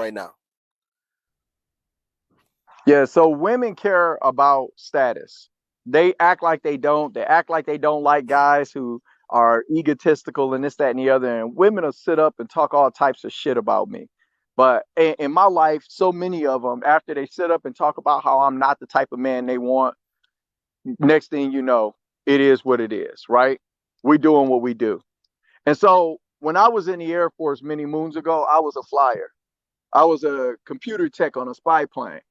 right now. Yeah, so women care about status. They act like they don't. They act like they don't like guys who are egotistical and this, that, and the other. And women will sit up and talk all types of shit about me. But in my life, so many of them, after they sit up and talk about how I'm not the type of man they want, next thing you know, it is what it is, right? We doing what we do. And so when I was in the Air Force many moons ago, I was a flyer. I was a computer tech on a spy plane.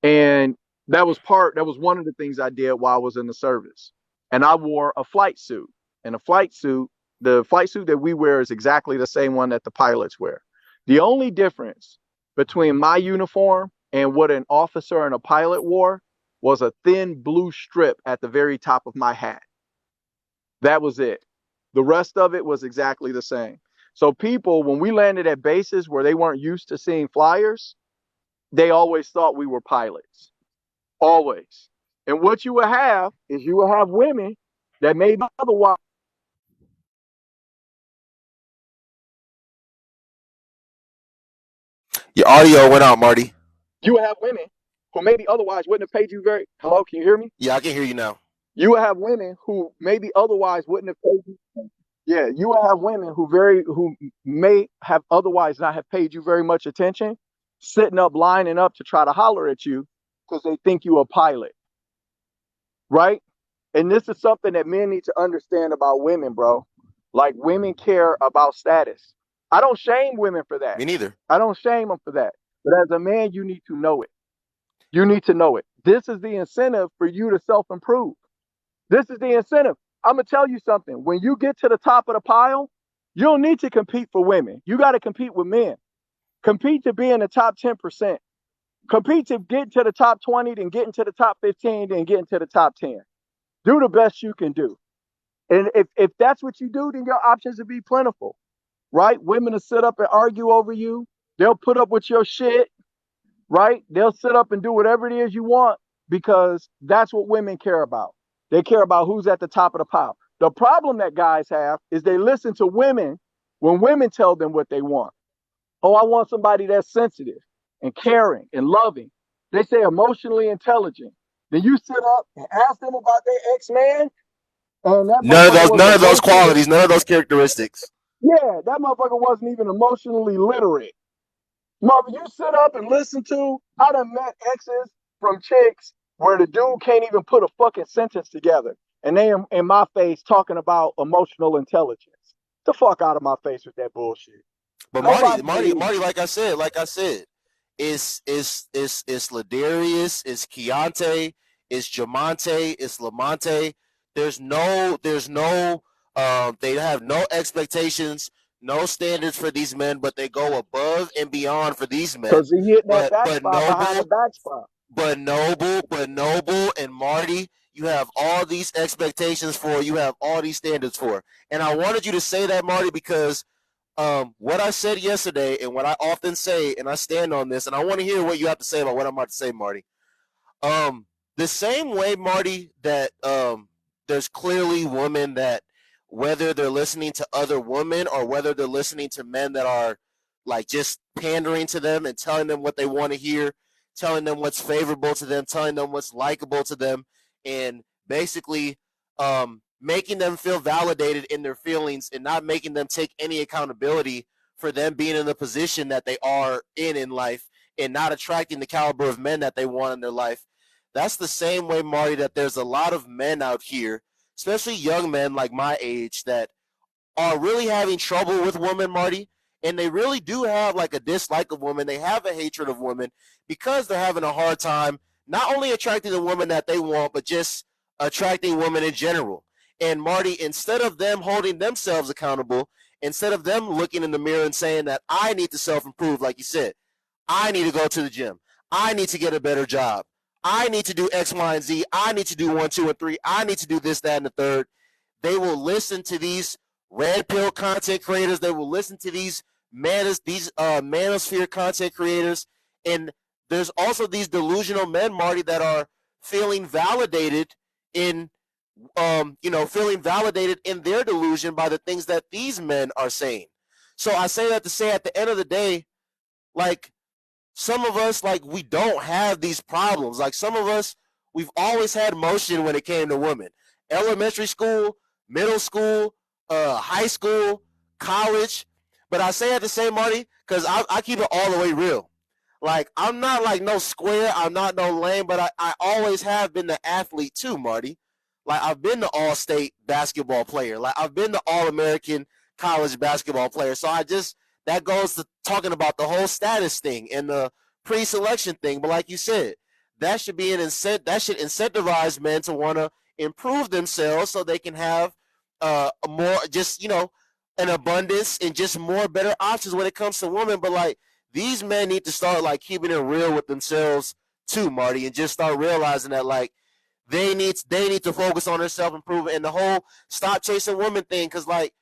And that was one of the things I did while I was in the service. And I wore a flight suit. And the flight suit that we wear is exactly the same one that the pilots wear. The only difference between my uniform and what an officer and a pilot wore was a thin blue strip at the very top of my hat. That was it. The rest of it was exactly the same. So people, when we landed at bases where they weren't used to seeing flyers, they always thought we were pilots. Always. And what you will have is you will have women that maybe otherwise Your audio went out, Marty. you will have women who maybe otherwise wouldn't have paid you very hello, can you hear me? Yeah, I can hear you now. You will have women who maybe otherwise wouldn't have paid you. Yeah, you will have women who may have otherwise not have paid you very much attention, sitting up, lining up to try to holler at you because they think you a pilot, right? And this is something that men need to understand about women, bro. Like women care about status. I don't shame women for that. Me neither. I don't shame them for that. But as a man, you need to know it. You need to know it. This is the incentive for you to self improve. This is the incentive. I'm going to tell you something. When you get to the top of the pile, you don't need to compete for women. You got to compete with men. Compete to be in the top 10%. Compete to get to the top 20, then get into the top 15, then get into the top 10. Do the best you can do. And if that's what you do, then your options will be plentiful, right? Women will sit up and argue over you. They'll put up with your shit, right? They'll sit up and do whatever it is you want because that's what women care about. They care about who's at the top of the pile. The problem that guys have is they listen to women when women tell them what they want. Oh, I want somebody that's sensitive and caring and loving. They say emotionally intelligent. Then you sit up and ask them about their ex-man, and that motherfucker was None of those emotionally, qualities, none of those characteristics. yeah, that motherfucker wasn't even emotionally literate. Mother, you sit up and listen to, I done met exes from chicks where the dude can't even put a fucking sentence together. And they in my face talking about emotional intelligence. The fuck out of my face with that bullshit. But Nobody believes Marty, it. like I said, it's Ladarius, it's Keontae, it's Jamonte, it's Lamonte. There's no they have no expectations, no standards for these men, but they go above and beyond for these men. Because he hit that But back but spot behind the Noble, back spot. but Noble and Marty, you have all these expectations for, you have all these standards for. And I wanted you to say that, Marty, because what I said yesterday and what I often say, and I stand on this, and I want to hear what you have to say about what I'm about to say, Marty. The same way, Marty, that there's clearly women that, whether they're listening to other women or whether they're listening to men that are like just pandering to them and telling them what they want to hear, telling them what's favorable to them, telling them what's likable to them, and basically making them feel validated in their feelings and not making them take any accountability for them being in the position that they are in life and not attracting the caliber of men that they want in their life. That's the same way, Marty, that there's a lot of men out here, especially young men like my age, that are really having trouble with women, Marty, and they really do have like a dislike of women. They have a hatred of women because they're having a hard time not only attracting the woman that they want, but just attracting women in general. And Marty, instead of them holding themselves accountable, instead of them looking in the mirror and saying that I need to self-improve, like you said, I need to go to the gym, I need to get a better job, I need to do X, Y, and Z, I need to do 1, 2, and 3, I need to do this, that, and the third, they will listen to these red pill content creators. They will listen to these manosphere content creators. And there's also these delusional men, Marty, that are feeling validated in, feeling validated in their delusion by the things that these men are saying. So I say that to say, at the end of the day, like, some of us, like, we don't have these problems. Like, some of us, we've always had motion when it came to women. Elementary school, middle school, high school, college. But I say at the same, Marty, because I keep it all the way real. Like, I'm not like no square, I'm not no lame, but I always have been the athlete too, Marty. Like, I've been the all-state basketball player. Like, I've been the all-American college basketball player. So that goes to talking about the whole status thing and the pre-selection thing. But like you said, that should be that should incentivize men to want to improve themselves so they can have more, just, an abundance and just more better options when it comes to women. But like, these men need to start like keeping it real with themselves too, Marty, and just start realizing that like they need to focus on their self improvement and the whole stop chasing women thing. Because like,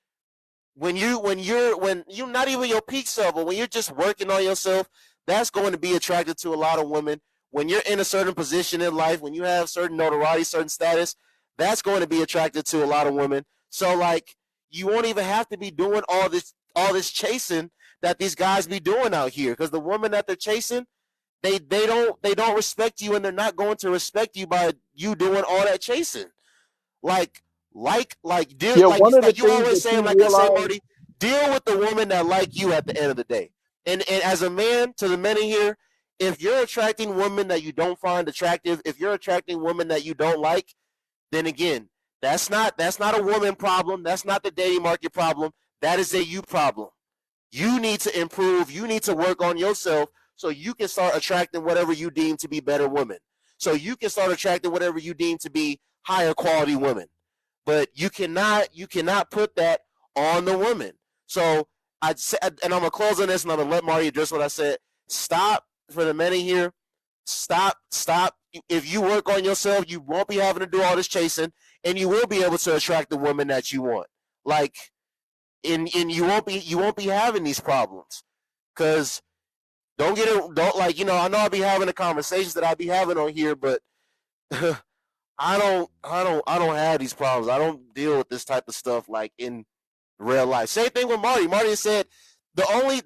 when you're not even your peak self, but when you're just working on yourself, that's going to be attractive to a lot of women. When you're in a certain position in life, when you have certain notoriety, certain status, that's going to be attractive to a lot of women. So like, you won't even have to be doing all this chasing that these guys be doing out here, because the women that they're chasing, they don't respect you, and they're not going to respect you by you doing all that chasing. Deal, Yeah, like one of the you things always that say, you like I say, realize, Marty, deal with the woman that like you at the end of the day. And as a man, to the men in here, if you're attracting women that you don't find attractive, if you're attracting women that you don't like, then again, that's not a woman problem. That's not the dating market problem. That is a you problem. You need to improve. You need to work on yourself so you can start attracting whatever you deem to be better women. So you can start attracting whatever you deem to be higher quality women. But you cannot put that on the women. So I'd say, and I'm gonna close on this, and I'm gonna let Marty address what I said. Stop, for the men in here. Stop. If you work on yourself, you won't be having to do all this chasing, and you will be able to attract the woman that you want. Like, and you won't be having these problems. Cause don't I know I'll be having the conversations that I'll be having on here, but I don't have these problems. I don't deal with this type of stuff like in real life. Same thing with Marty. Marty said the only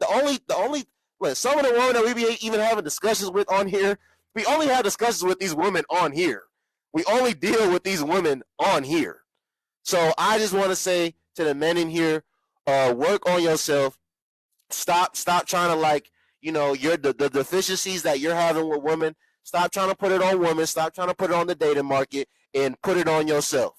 some of the women that we be even having discussions with on here, we only have discussions with these women on here. We only deal with these women on here. So I just want to say to the men in here, work on yourself. Stop trying to, like, you're the deficiencies that you're having with women. Stop trying to put it on women. Stop trying to put it on the dating market, and put it on yourself.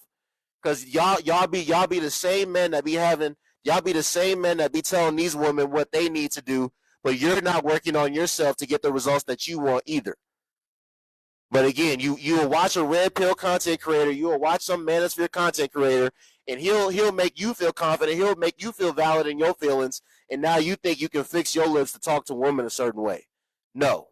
Cause y'all be the same men that be having, y'all be the same men that be telling these women what they need to do, but you're not working on yourself to get the results that you want either. But again, you will watch a red pill content creator, you will watch some manosphere content creator, and he'll make you feel confident, he'll make you feel valid in your feelings, and now you think you can fix your lips to talk to women a certain way. No.